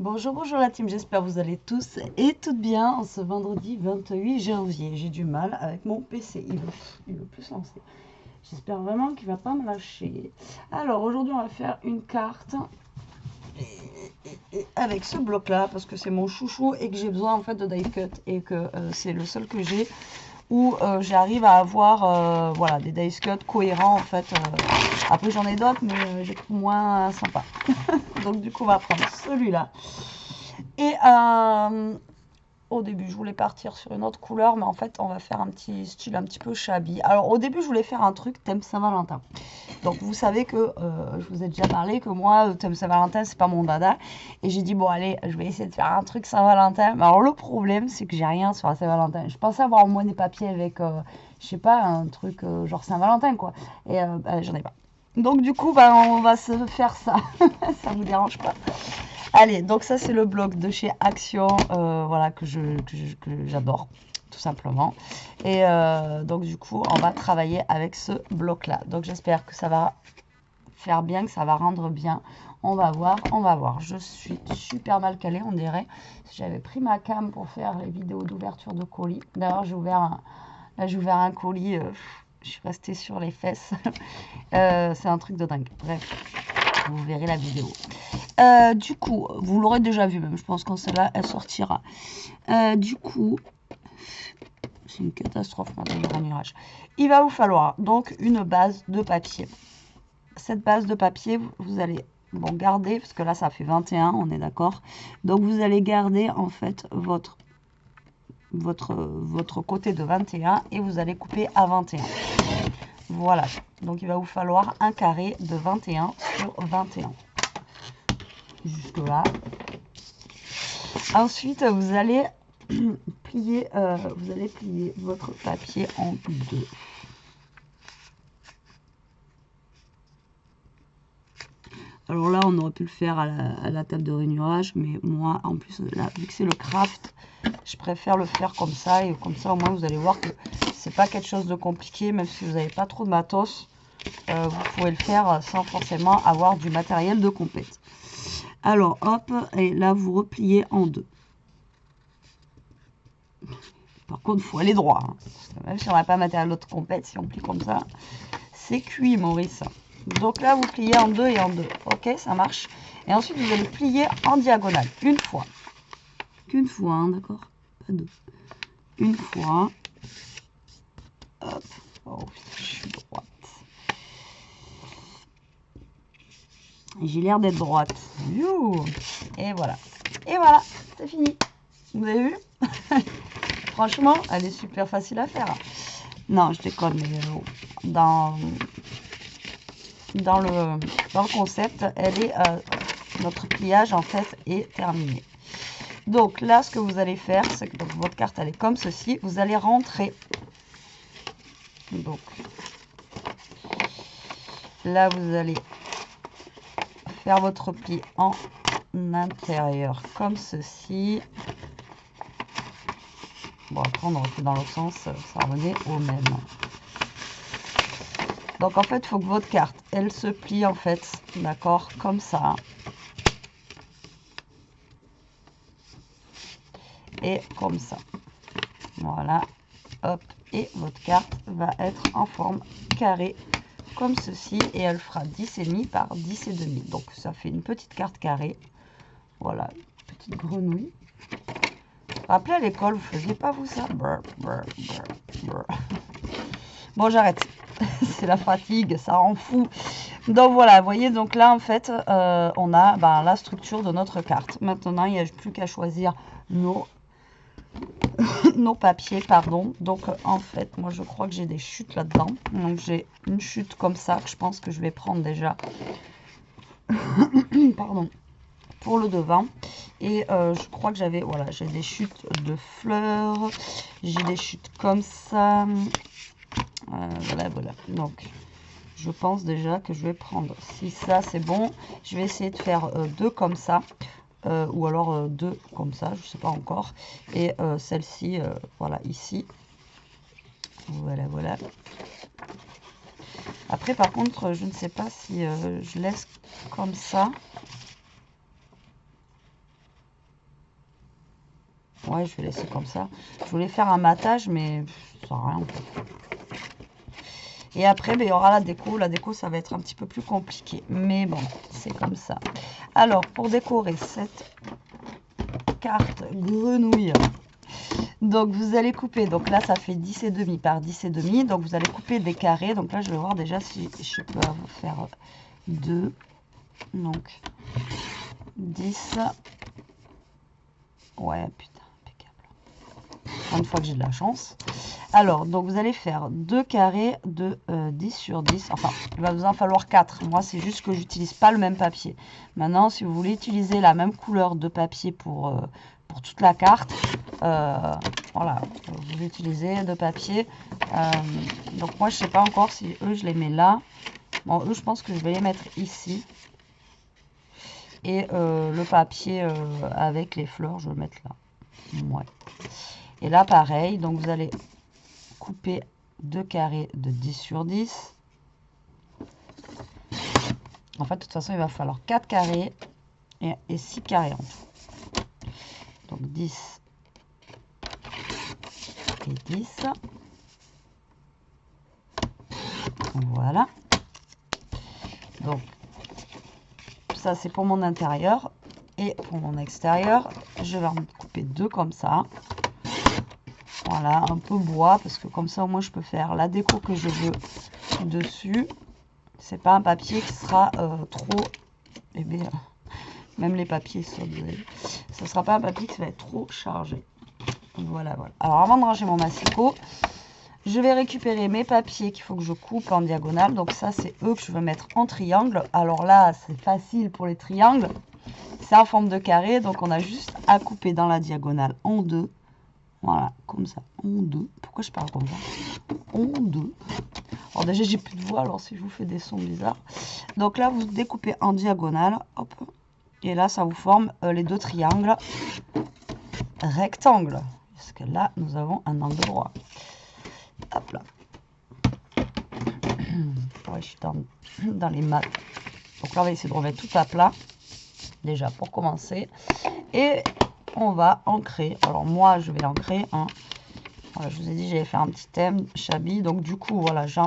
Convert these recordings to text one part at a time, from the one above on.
Bonjour, bonjour la team, j'espère que vous allez tous et toutes bien en ce vendredi 28 janvier. J'ai du mal avec mon PC, il veut plus se lancer. J'espère vraiment qu'il va pas me lâcher. Alors aujourd'hui on va faire une carte avec ce bloc là parce que c'est mon chouchou et que j'ai besoin en fait de die cut et que c'est le seul que j'ai où j'arrive à avoir voilà, des dice cut cohérents en fait. Après j'en ai d'autres mais j'ai trouvé moins sympa. Donc du coup on va prendre celui-là. Et au début je voulais partir sur une autre couleur mais en fait on va faire un petit style un petit peu shabby. Alors au début je voulais faire un truc thème Saint-Valentin. Donc vous savez que je vous ai déjà parlé que moi thème Saint-Valentin c'est pas mon dada. Et j'ai dit bon allez je vais essayer de faire un truc Saint-Valentin. Mais alors le problème c'est que j'ai rien sur la Saint-Valentin. Je pensais avoir au moins des papiers avec je sais pas un truc genre Saint-Valentin quoi. Et j'en ai pas. Donc du coup bah, on va se faire ça. Ça vous dérange pas? Allez, donc ça c'est le bloc de chez Action, voilà, que j'adore, tout simplement. Et donc du coup, on va travailler avec ce bloc-là. Donc j'espère que ça va faire bien, que ça va rendre bien. On va voir, on va voir. Je suis super mal calée, on dirait. J'avais pris ma cam pour faire les vidéos d'ouverture de colis. D'ailleurs, j'ai ouvert un colis, je suis restée sur les fesses. C'est un truc de dingue. Bref, vous verrez la vidéo. Du coup, vous l'aurez déjà vu même, je pense qu'en celle-là, elle sortira. Du coup, c'est une catastrophe maintenant le ranurage. Il va vous falloir donc une base de papier. Cette base de papier, vous allez bon, garder, parce que là ça fait 21, on est d'accord. Donc vous allez garder en fait votre côté de 21 et vous allez couper à 21. Voilà, donc il va vous falloir un carré de 21 sur 21. Jusque là. Ensuite, vous allez plier votre papier en deux. Alors là, on aurait pu le faire à la table de rainurage, mais moi, en plus, là, vu que c'est le craft, je préfère le faire comme ça. Et comme ça, au moins, vous allez voir que c'est pas quelque chose de compliqué, même si vous n'avez pas trop de matos. Vous pouvez le faire sans forcément avoir du matériel de compète. Alors, hop, et là, vous repliez en deux. Par contre, il faut aller droit. Hein. Même si on n'a pas matériel de compète, si on plie comme ça, c'est cuit, Maurice. Donc là, vous pliez en deux et en deux. Ok, ça marche. Et ensuite, vous allez plier en diagonale. Une fois. Qu'une fois, hein, d'accord? Pas deux. Une fois. Hop. Oh, je suis droite. J'ai l'air d'être droite. You. Et voilà. Et voilà, c'est fini. Vous avez vu? Franchement, elle est super facile à faire. Non, je déconne, mais dans le concept, notre pliage en fait est terminé. Donc là, ce que vous allez faire, c'est que votre carte elle est comme ceci. Vous allez rentrer. Donc là, vous allez faire votre pli en intérieur comme ceci. Bon, après, on aurait fait dans l'autre sens, ça revenait au même. Donc, en fait, il faut que votre carte, elle se plie, en fait, d'accord, comme ça. Et comme ça. Voilà. Hop. Et votre carte va être en forme carrée, comme ceci. Et elle fera 10,5 par 10,5. Donc, ça fait une petite carte carrée. Voilà. Petite grenouille. Rappelez à l'école, vous faisiez pas vous ça? Brr, brr, brr, brr. Bon, j'arrête. C'est la fatigue, ça rend fou. Donc voilà, vous voyez, donc là en fait, on a la structure de notre carte. Maintenant, il n'y a plus qu'à choisir nos papiers, pardon. Donc en fait, moi je crois que j'ai des chutes là-dedans. Donc j'ai une chute comme ça que je pense que je vais prendre déjà. Pardon. Pour le devant. Et je crois que j'avais, voilà, j'ai des chutes de fleurs. J'ai des chutes comme ça. Voilà, voilà. Donc, je pense déjà que je vais prendre, si ça c'est bon, je vais essayer de faire deux comme ça. Ou alors deux comme ça, je sais pas encore. Et celle-ci, voilà, ici. Voilà, voilà. Après, par contre, je ne sais pas si je laisse comme ça. Ouais, je vais laisser comme ça. Je voulais faire un matage, mais ça sert à rien. Et après, ben, il y aura la déco. La déco, ça va être un petit peu plus compliqué. Mais bon, c'est comme ça. Alors, pour décorer cette carte grenouille, donc vous allez couper. Donc là, ça fait 10,5 par 10,5. Donc vous allez couper des carrés. Donc là, je vais voir déjà si je peux faire 2. Donc 10. Ouais, putain, impeccable. Une fois que j'ai de la chance. Alors, donc vous allez faire 2 carrés de 10 sur 10. Enfin, il va vous en falloir 4. Moi, c'est juste que j'utilise pas le même papier. Maintenant, si vous voulez utiliser la même couleur de papier pour toute la carte, voilà, vous utilisez de papier. Donc moi, je sais pas encore si eux, je les mets là. Bon, eux, je pense que je vais les mettre ici. Et le papier avec les fleurs, je vais le mettre là. Ouais. Et là, pareil, donc vous allez couper 2 carrés de 10 sur 10. En fait, de toute façon, il va falloir 4 carrés et 6 carrés en tout. Donc 10 et 10. Voilà. Donc, ça, c'est pour mon intérieur. Et pour mon extérieur, je vais en couper 2 comme ça. Voilà, un peu bois, parce que comme ça, au moins, je peux faire la déco que je veux dessus. C'est pas un papier qui sera trop... Eh bien, même les papiers sont... Ça sera pas un papier qui va être trop chargé. Voilà, voilà. Alors, avant de ranger mon massicot, je vais récupérer mes papiers qu'il faut que je coupe en diagonale. Donc ça, c'est eux que je veux mettre en triangle. Alors là, c'est facile pour les triangles. C'est en forme de carré, donc on a juste à couper dans la diagonale en 2. Voilà, comme ça, en 2. Pourquoi je parle comme ça? En 2. Alors déjà, j'ai plus de voix, alors si je vous fais des sons bizarres. Donc là, vous découpez en diagonale, hop. Et là, ça vous forme les 2 triangles rectangles. Parce que là, nous avons un angle droit. Hop là. Ouais, je suis dans les maths. Donc là, on va essayer de remettre tout à plat. Déjà, pour commencer. Et on va ancrer. Alors moi, je vais ancrer. Hein. Voilà, je vous ai dit, j'allais faire un petit thème Chabi. Donc du coup, voilà, je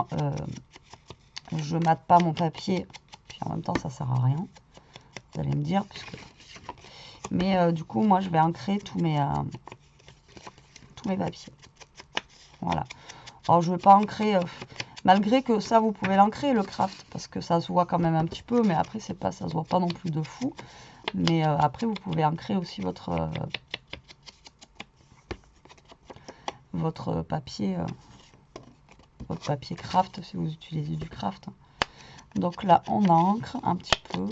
mate pas mon papier. Puis en même temps, ça sert à rien. Vous allez me dire. Mais du coup, moi, je vais ancrer tous mes papiers. Voilà. Alors, je ne vais pas ancrer... malgré que ça, vous pouvez l'ancrer, le craft. Parce que ça se voit quand même un petit peu. Mais après, ça se voit pas non plus de fou. Mais après, vous pouvez ancrer aussi votre papier craft si vous utilisez du craft. Donc là, on ancre un petit peu.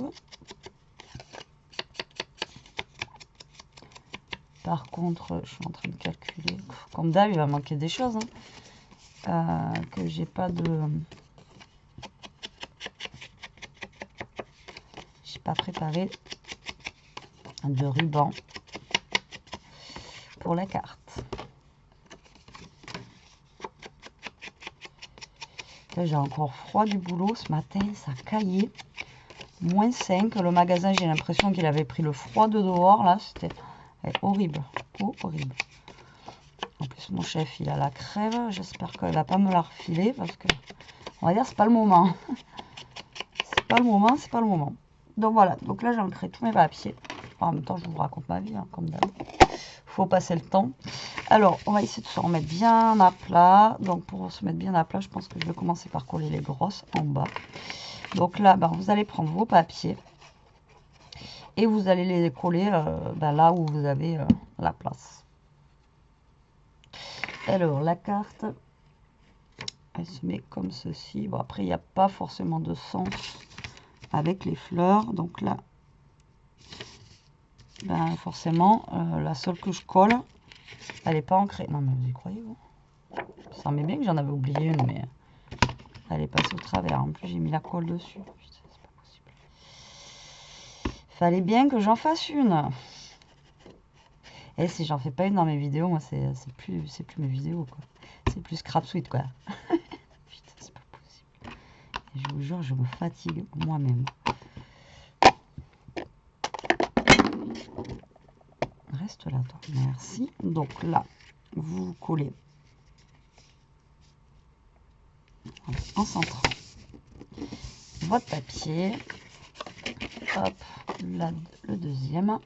Par contre, je suis en train de calculer. Comme d'hab, il va manquer des choses. Hein. Que j'ai pas de... J'ai pas préparé de ruban pour la carte. Là, j'ai encore froid du boulot. Ce matin, ça caillait. Moins 5. Le magasin, j'ai l'impression qu'il avait pris le froid de dehors. Là, c'était horrible. Oh, horrible. En plus, mon chef, il a la crève. J'espère qu'il va pas me la refiler parce que, on va dire, c'est pas le moment. C'est pas le moment, c'est pas le moment. Donc voilà. Donc là, j'ai ancré tous mes papiers. En même temps, je vous raconte ma vie, hein, comme d'hab. Faut passer le temps. Alors, on va essayer de se remettre bien à plat. Donc, pour se mettre bien à plat, je pense que je vais commencer par coller les grosses en bas. Donc là, ben, vous allez prendre vos papiers et vous allez les coller ben, là où vous avez la place. Alors, la carte, elle se met comme ceci. Bon, après, il n'y a pas forcément de sens avec les fleurs. Donc là, ben, forcément, la seule que je colle, elle n'est pas ancrée. Non, mais vous y croyez, vous? Ça semblait bien que j'en avais oublié une, mais elle est passée au travers. En plus, j'ai mis la colle dessus. Putain, c'est pas possible. Fallait bien que j'en fasse une. Et si j'en fais pas une dans mes vidéos, moi, c'est plus mes vidéos, quoi. C'est plus Scrap Suite, quoi. Putain, c'est pas possible. Et je vous jure, je me fatigue moi-même. reste là, toi. Merci. Donc là, vous collez en centrant votre papier. Hop, là, le deuxième.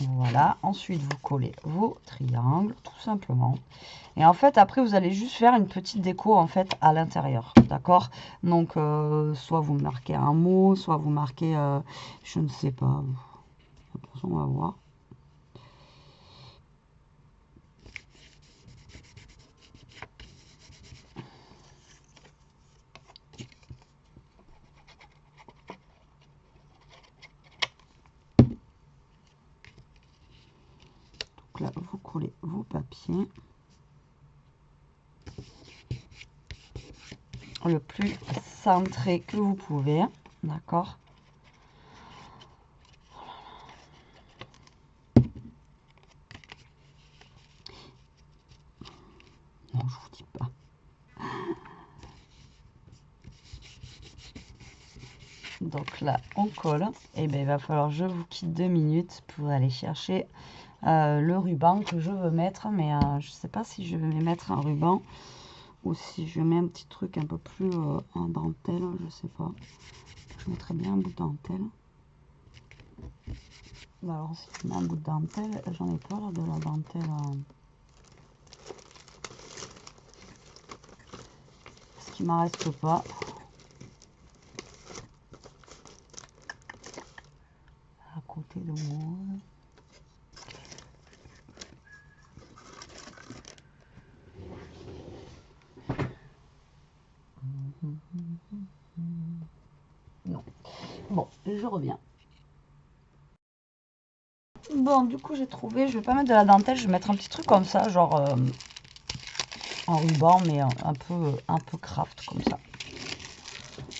Voilà, ensuite vous collez vos triangles, tout simplement. Et en fait, après, vous allez juste faire une petite déco, en fait, à l'intérieur, d'accord? Donc, soit vous marquez un mot, soit vous marquez, je ne sais pas. De toute façon, on va voir. Donc là, vous collez vos papiers. Le plus centré que vous pouvez, d'accord? Non, je vous dis pas. Donc là, on colle. Et bien, il va falloir que je vous quitte 2 minutes pour aller chercher le ruban que je veux mettre. Mais je ne sais pas si je vais mettre un ruban ou si je mets un petit truc un peu plus en dentelle. Je sais pas. Je mettrais bien un bout de dentelle. Bah alors, si je mets un bout de dentelle, j'en ai pas là de la dentelle. Parce qu'il m'en reste pas. À côté de moi. Non. Bon, je reviens. Bon, du coup, j'ai trouvé, je vais pas mettre de la dentelle, je vais mettre un petit truc comme ça, genre en ruban, mais un peu craft comme ça.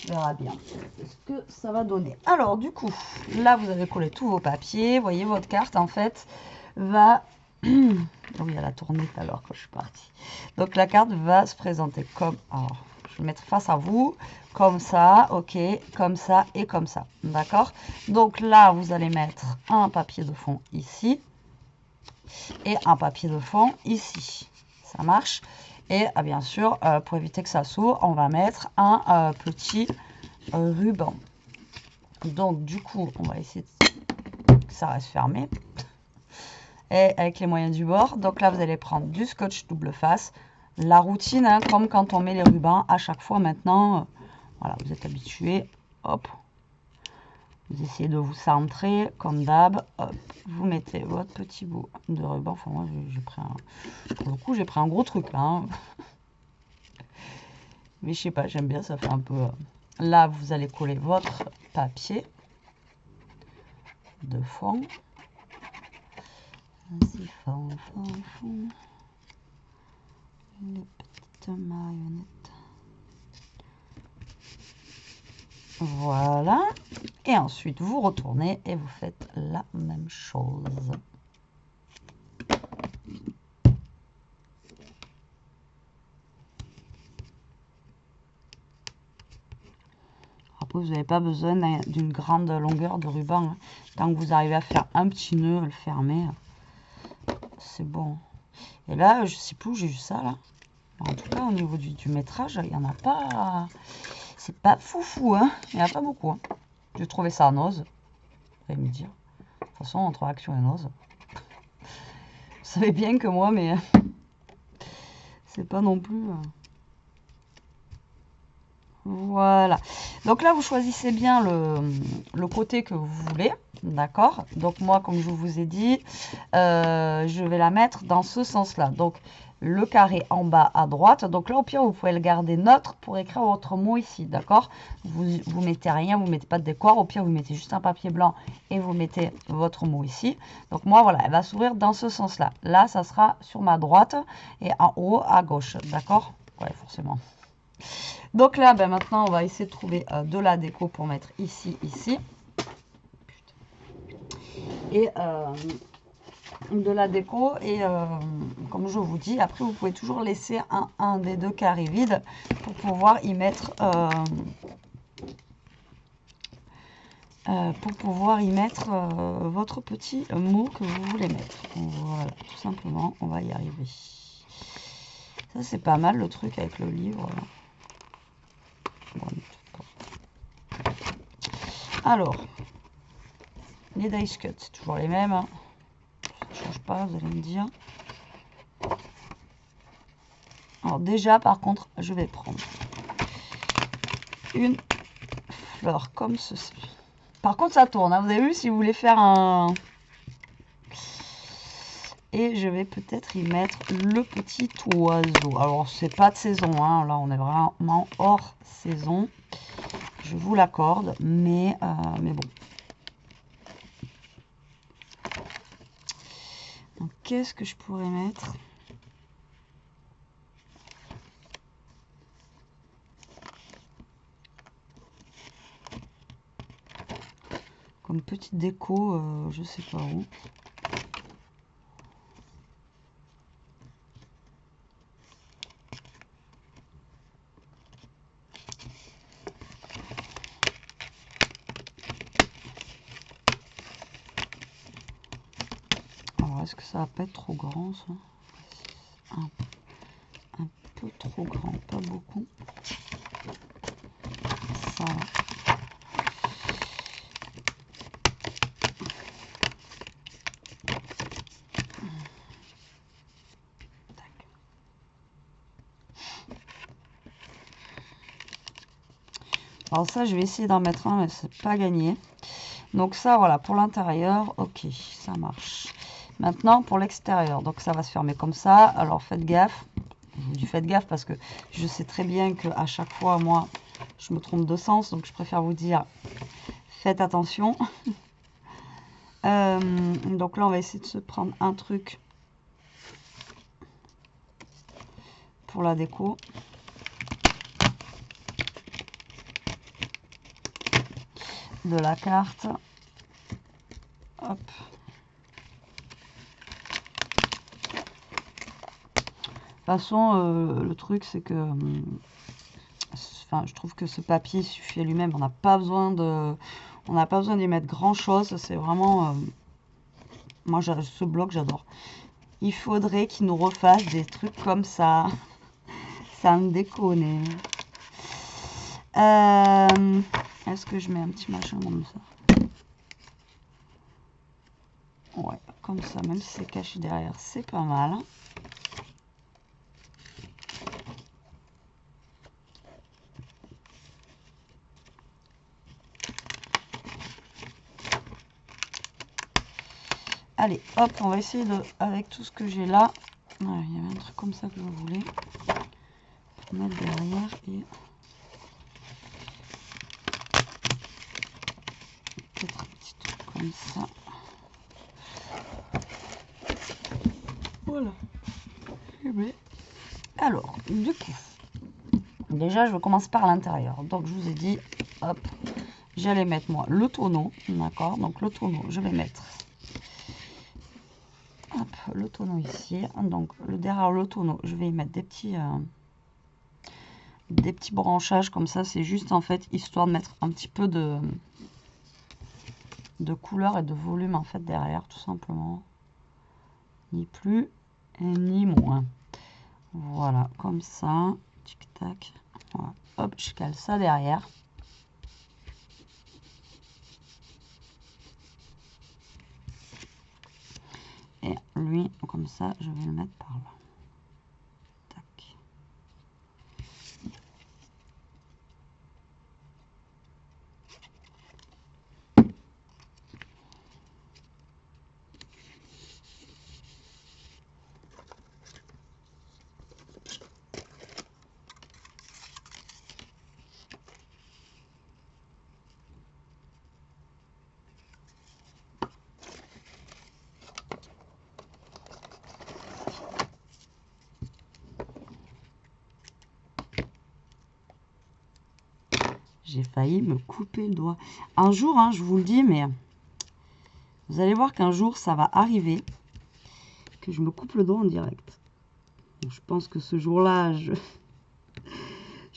On verra bien ce que ça va donner. Alors, du coup, là, vous avez collé tous vos papiers. Vous voyez, votre carte, en fait, va... Oui, elle a tourné tout à l'heure quand je suis partie. Donc, la carte va se présenter comme... Alors, je vais mettre face à vous, comme ça, ok, comme ça et comme ça, d'accord? Donc là, vous allez mettre un papier de fond ici et un papier de fond ici. Ça marche? Et bien sûr, pour éviter que ça s'ouvre, on va mettre un petit ruban. Donc du coup, on va essayer que ça reste fermé. Et avec les moyens du bord. Donc là, vous allez prendre du scotch double face. La routine, hein, comme quand on met les rubans à chaque fois maintenant. Voilà, vous êtes habitués. Hop. Vous essayez de vous centrer comme d'hab. Hop. Vous mettez votre petit bout de ruban. Enfin, moi, j'ai pris un... Pour le coup, j'ai pris un gros truc là. Hein. Mais je sais pas, j'aime bien, ça fait un peu... Là, vous allez coller votre papier de fond. Vas-y, fond. Les petites marionnettes. Voilà. Et ensuite, vous retournez et vous faites la même chose. Après, vous n'avez pas besoin d'une grande longueur de ruban. Hein. Tant que vous arrivez à faire un petit nœud, à le fermer, c'est bon. Et là, je sais plus où j'ai eu ça, là. En tout cas, au niveau du métrage, il n'y en a pas... C'est pas foufou, hein. Il n'y en a pas beaucoup. Hein. J'ai trouvé ça en ose. Vous allez me dire. De toute façon, entre Action et ose. Vous savez bien que moi, mais... c'est pas non plus... Voilà. Donc là, vous choisissez bien le côté que vous voulez. D'accord? Donc moi, comme je vous ai dit, je vais la mettre dans ce sens-là. Donc, le carré en bas à droite. Donc là, au pire, vous pouvez le garder neutre pour écrire votre mot ici. D'accord? Vous mettez rien, vous mettez pas de décor. Au pire, vous mettez juste un papier blanc et vous mettez votre mot ici. Donc moi, voilà, elle va s'ouvrir dans ce sens-là. Là, ça sera sur ma droite et en haut à gauche. D'accord? Ouais, forcément. Donc là, ben maintenant, on va essayer de trouver de la déco pour mettre ici, ici. Et de la déco. Et comme je vous dis, après vous pouvez toujours laisser un des deux carrés vides pour pouvoir y mettre votre petit mot que vous voulez mettre. Voilà, tout simplement, on va y arriver. Ça c'est pas mal le truc avec le livre. Bon, alors, les dice cuts, c'est toujours les mêmes. Hein. Ça ne change pas, vous allez me dire. Alors déjà, par contre, je vais prendre une fleur comme ceci. Par contre, ça tourne. Hein. Vous avez vu, si vous voulez faire un... Et je vais peut-être y mettre le petit oiseau. Alors, c'est pas de saison. Hein. Là, on est vraiment hors saison. Je vous l'accorde. Mais bon. Donc, qu'est-ce que je pourrais mettre ? Comme petite déco, je sais pas où. Alors, est-ce que ça va pas être trop grand, ça ? Un peu trop grand, pas beaucoup. Ça va. Alors ça, je vais essayer d'en mettre un, mais c'est pas gagné. Donc ça, voilà, pour l'intérieur, ok, ça marche. Maintenant, pour l'extérieur, donc ça va se fermer comme ça. Alors faites gaffe. Je vous dis faites gaffe parce que je sais très bien qu'à chaque fois, moi, je me trompe de sens. Donc je préfère vous dire, faites attention. Donc là, on va essayer de se prendre un truc pour la déco. De la carte. Hop. De toute façon, le truc, c'est que... Enfin, je trouve que ce papier suffit à lui-même. On n'a pas besoin d'y mettre grand-chose. C'est vraiment... moi, ce bloc, j'adore. Il faudrait qu'il nous refasse des trucs comme ça. Ça me déconne. Est-ce que je mets un petit machin comme ça? Ouais, comme ça, même si c'est caché derrière, c'est pas mal. Allez, hop, on va essayer de, avec tout ce que j'ai là. Ouais, il y avait un truc comme ça que je voulais mettre derrière et peut-être un petit truc comme ça. Voilà. Alors, du coup, déjà, je vais commencer par l'intérieur. Donc, je vous ai dit, hop, j'allais mettre, moi, le tonneau, d'accord? Donc, le tonneau, je vais mettre, hop, le tonneau ici. Donc, derrière le tonneau, je vais y mettre des petits branchages comme ça. C'est juste, en fait, histoire de mettre un petit peu de couleur et de volume, en fait, derrière, tout simplement. Ni plus ni moins. Voilà, comme ça. Tic tac. Voilà. Hop, je cale ça derrière. Et lui, comme ça, je vais le mettre par là. Tac. J'ai failli me couper le doigt. Un jour, hein, je vous le dis, mais vous allez voir qu'un jour, ça va arriver. que je me coupe le doigt en direct. Donc, je pense que ce jour-là, je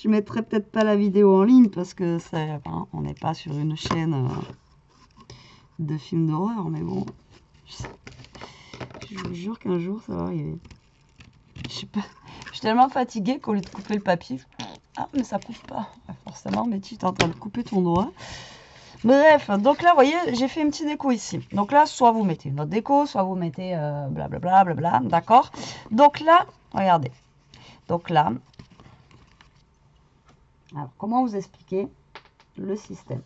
mettrai peut-être pas la vidéo en ligne parce que hein, on n'est pas sur une chaîne de films d'horreur, mais bon, je vous jure qu'un jour ça va arriver. Je sais pas, je suis tellement fatiguée qu'au lieu de couper le papier, ah mais ça coupe pas, forcément, mais tu es en train de couper ton doigt. Bref, donc là, vous voyez, j'ai fait une petite déco ici. Donc là, soit vous mettez une autre déco, soit vous mettez blablabla, blablabla, d'accord. Donc là, regardez. Donc là, alors comment vous expliquer le système?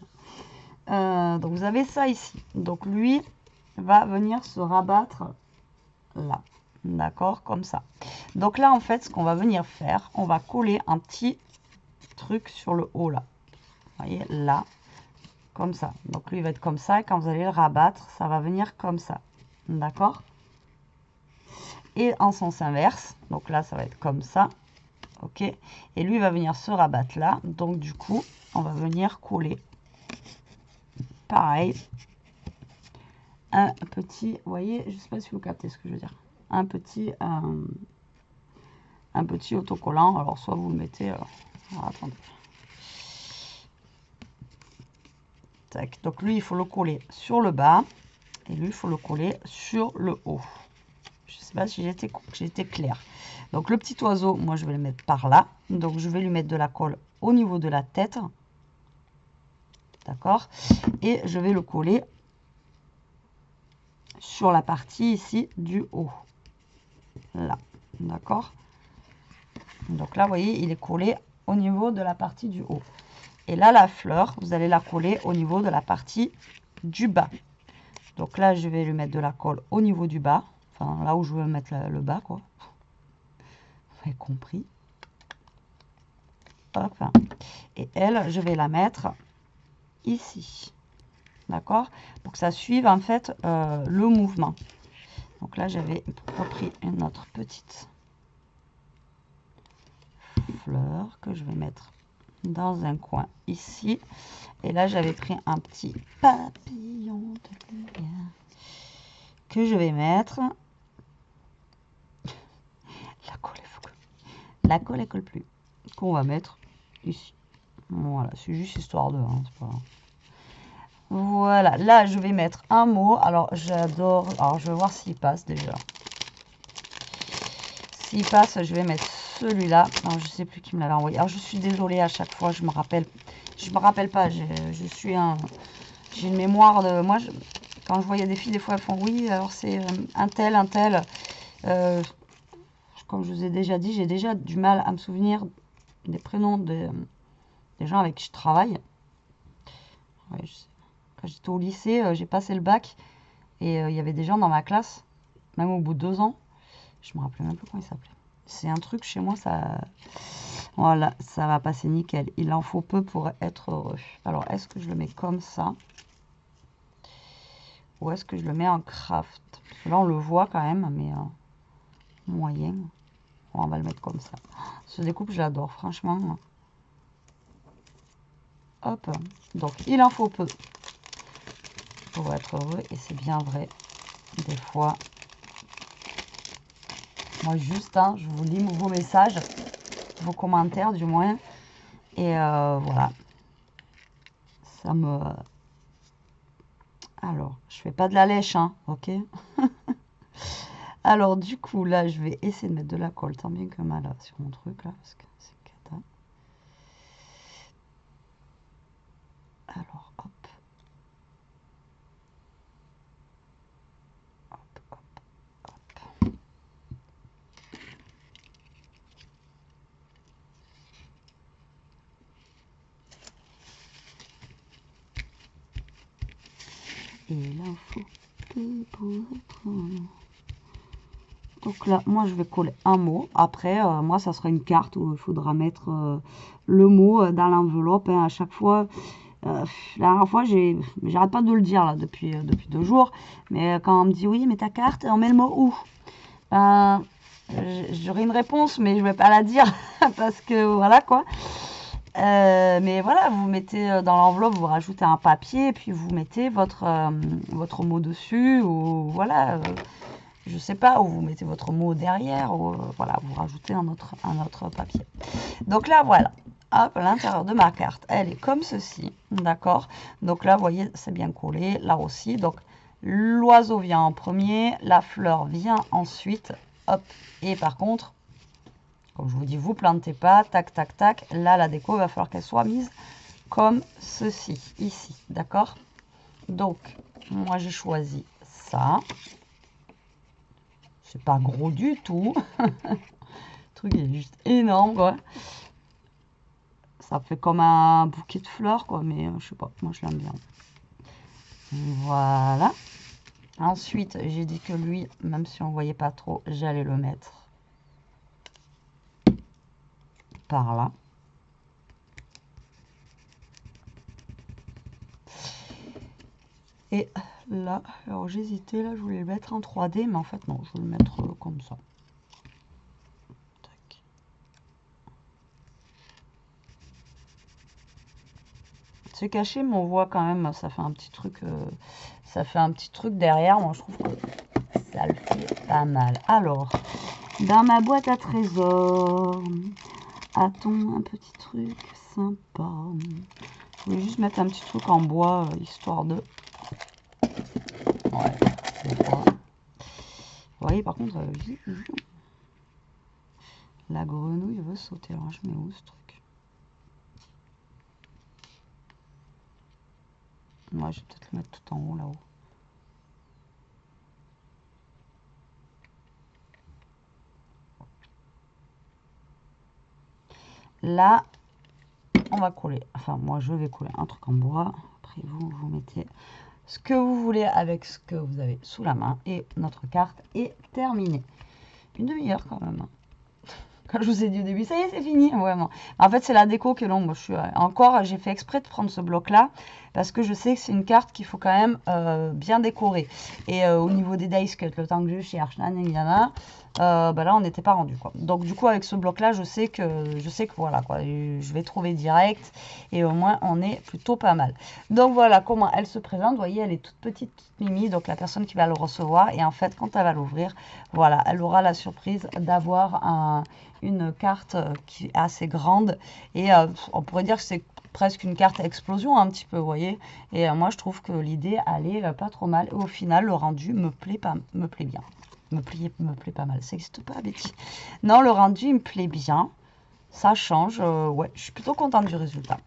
Donc vous avez ça ici. Donc lui va venir se rabattre là, d'accord, comme ça. Donc là, en fait, ce qu'on va venir faire, on va coller un petit truc sur le haut là. Vous voyez, là. Comme ça. Donc lui il va être comme ça et quand vous allez le rabattre, ça va venir comme ça. D'accord? Et en sens inverse, donc là ça va être comme ça. Ok? Et lui il va venir se rabattre là. Donc du coup, on va venir coller. Pareil. Un petit, vous voyez, je ne sais pas si vous captez ce que je veux dire. Un petit autocollant. Alors soit vous le mettez. Alors, attendez. Donc lui, il faut le coller sur le bas et lui, il faut le coller sur le haut. Je ne sais pas si j'étais claire. Donc le petit oiseau, moi, je vais le mettre par là. Donc je vais lui mettre de la colle au niveau de la tête. D'accord? Et je vais le coller sur la partie ici du haut. Là. D'accord? Donc là, vous voyez, il est collé au niveau de la partie du haut. Et là, la fleur, vous allez la coller au niveau de la partie du bas. Donc là, je vais lui mettre de la colle au niveau du bas. Enfin, là où je veux mettre le bas, quoi. Vous avez compris. Hop. Et elle, je vais la mettre ici. D'accord? Pour que ça suive, en fait, le mouvement. Donc là, j'avais repris une autre petite fleur que je vais mettre dans un coin ici. Et là, j'avais pris un petit papillon de lumière que je vais mettre. La colle, elle colle plus. Qu'on va mettre ici. Voilà, c'est juste histoire de... Hein, c'est pas... Voilà, là, je vais mettre un mot. Alors, j'adore... Alors, je vais voir s'il passe déjà. S'il passe, je vais mettre celui-là. Alors, je sais plus qui me l'avait envoyé. Alors, je suis désolée à chaque fois, je me rappelle pas. Je suis un... J'ai une mémoire de... Moi, quand je voyais des filles, des fois, elles font oui, alors c'est un tel. Comme je vous ai déjà dit, j'ai déjà du mal à me souvenir des prénoms des gens avec qui je travaille. Ouais, quand j'étais au lycée, j'ai passé le bac et il y avait des gens dans ma classe, même au bout de 2 ans. Je me rappelais même plus comment ils s'appelaient. C'est un truc chez moi, ça... Voilà, ça va passer nickel. Il en faut peu pour être heureux. Alors, est-ce que je le mets comme ça? Ou est-ce que je le mets en craft? Parce que là, on le voit quand même, mais moyen. Bon, on va le mettre comme ça. Ce découpe, je l'adore, franchement. Hop. Donc, il en faut peu pour être heureux. Et c'est bien vrai. Des fois... Moi, juste, hein, je vous lis vos messages, vos commentaires, du moins. Et voilà. Ça me... Alors, je fais pas de la lèche, hein, ok? Alors, du coup, là, je vais essayer de mettre de la colle, tant bien que mal, là, sur mon truc, là, parce que c'est cata. Alors, hop. Hop, hop, hop. Et là, il faut que pour être... Donc là, moi, je vais coller un mot. Après, moi, ça sera une carte où il faudra mettre le mot dans l'enveloppe. Hein, à chaque fois, la dernière fois, j'arrête pas de le dire là depuis 2 jours. Mais quand on me dit oui, mais ta carte, on met le mot où? J'aurai une réponse, mais je vais pas la dire parce que voilà quoi. Mais voilà, vous mettez dans l'enveloppe, vous rajoutez un papier, et puis vous mettez votre mot dessus, ou voilà. je sais pas, ou vous mettez votre mot derrière, ou voilà, vous rajoutez un autre papier. Donc là, voilà. Hop, l'intérieur de ma carte, elle est comme ceci, d'accord? Donc là, vous voyez, c'est bien collé, là aussi. Donc, l'oiseau vient en premier, la fleur vient ensuite, hop. Et par contre, comme je vous dis, vous plantez pas, tac, tac, tac. Là, la déco, il va falloir qu'elle soit mise comme ceci, ici, d'accord? Donc, moi, j'ai choisi ça. C'est pas gros du tout. Le truc est juste énorme, quoi. Ça fait comme un bouquet de fleurs, quoi, mais je sais pas, moi je l'aime bien. Voilà. Ensuite, j'ai dit que lui, même si on voyait pas trop, j'allais le mettre par là. Et là, alors j'hésitais, là je voulais le mettre en 3D, mais en fait non, je vais le mettre comme ça. Tac. C'est caché, mais on voit quand même, ça fait un petit truc, derrière. Moi je trouve que ça le fait pas mal. Alors, dans ma boîte à trésors, a-t-on un petit truc sympa? Je voulais juste mettre un petit truc en bois, histoire de... Ouais, c'est pas... Vous voyez, par contre, la grenouille veut sauter. Alors, je mets où ce truc? Moi, je vais peut-être le mettre tout en haut, là-haut. Là, on va coller. Enfin, moi, je vais coller un truc en bois. Après, vous mettez ce que vous voulez avec ce que vous avez sous la main. Et notre carte est terminée. Une demi-heure, quand même. Quand je vous ai dit au début, ça y est, c'est fini. Vraiment. En fait, c'est la déco qui est longue. Moi, j'ai fait exprès de prendre ce bloc-là parce que je sais que c'est une carte qu'il faut quand même bien décorer. Et au niveau des dice cut, le temps que je cherche, bah là, on n'était pas rendu, quoi. Donc, du coup, avec ce bloc-là, je sais que voilà, quoi, je vais trouver direct et au moins, on est plutôt pas mal. Donc, voilà comment elle se présente. Vous voyez, elle est toute petite, toute mimi. Donc, la personne qui va le recevoir. Et en fait, quand elle va l'ouvrir, voilà, elle aura la surprise d'avoir une carte qui est assez grande. Et on pourrait dire que c'est presque une carte à explosion un petit peu, vous voyez. Et moi, je trouve que l'idée, elle est pas trop mal. Et au final, le rendu me plaît bien. Me plaît pas mal. Ça n'existe pas, Betty. Non, le rendu, il me plaît bien. Ça change. Ouais, je suis plutôt contente du résultat.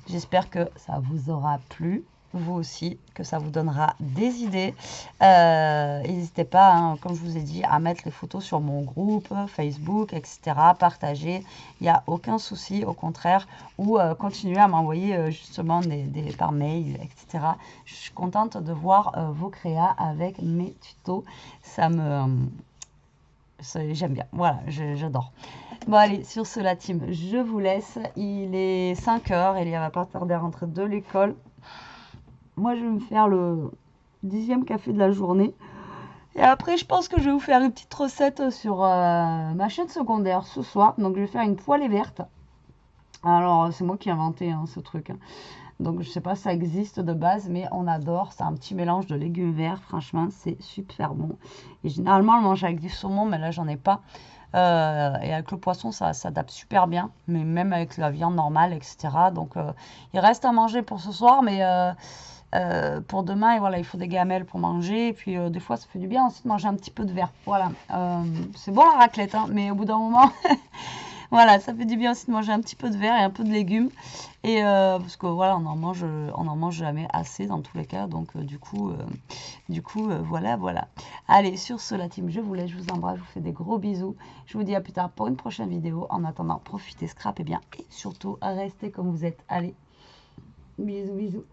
J'espère que ça vous aura plu. Vous aussi, que ça vous donnera des idées. N'hésitez pas, hein, comme je vous ai dit, à mettre les photos sur mon groupe Facebook, etc. Partager, il n'y a aucun souci, au contraire. Ou continuez à m'envoyer justement par mail, etc. Je suis contente de voir vos créas avec mes tutos. J'aime bien, voilà, j'adore. Bon allez, sur ce la team, je vous laisse. Il est 5 h, Elia va pas tarder à rentrer de l'école. Moi, je vais me faire le 10e café de la journée. Et après, je pense que je vais vous faire une petite recette sur ma chaîne secondaire ce soir. Donc, je vais faire une poêlée verte. Alors, c'est moi qui ai inventé hein, ce truc. Hein. Donc, je sais pas si ça existe de base, mais on adore. C'est un petit mélange de légumes verts. Franchement, c'est super bon. Et généralement, on le mange avec du saumon, mais là, j'en ai pas. Et avec le poisson, ça s'adapte super bien. Mais même avec la viande normale, etc. Donc, il reste à manger pour ce soir, mais... pour demain, et voilà, il faut des gamelles pour manger. Et puis, des fois, ça fait du bien aussi de manger un petit peu de verre. Voilà. C'est bon la raclette, hein, mais au bout d'un moment, voilà, ça fait du bien aussi de manger un petit peu de verre et un peu de légumes. Et parce que voilà, on en mange jamais assez dans tous les cas. Donc, du coup, voilà, voilà. Allez, sur ce, la team, je vous laisse, je vous embrasse, je vous fais des gros bisous. Je vous dis à plus tard pour une prochaine vidéo. En attendant, profitez, scrapez bien et surtout, restez comme vous êtes. Allez, bisous, bisous.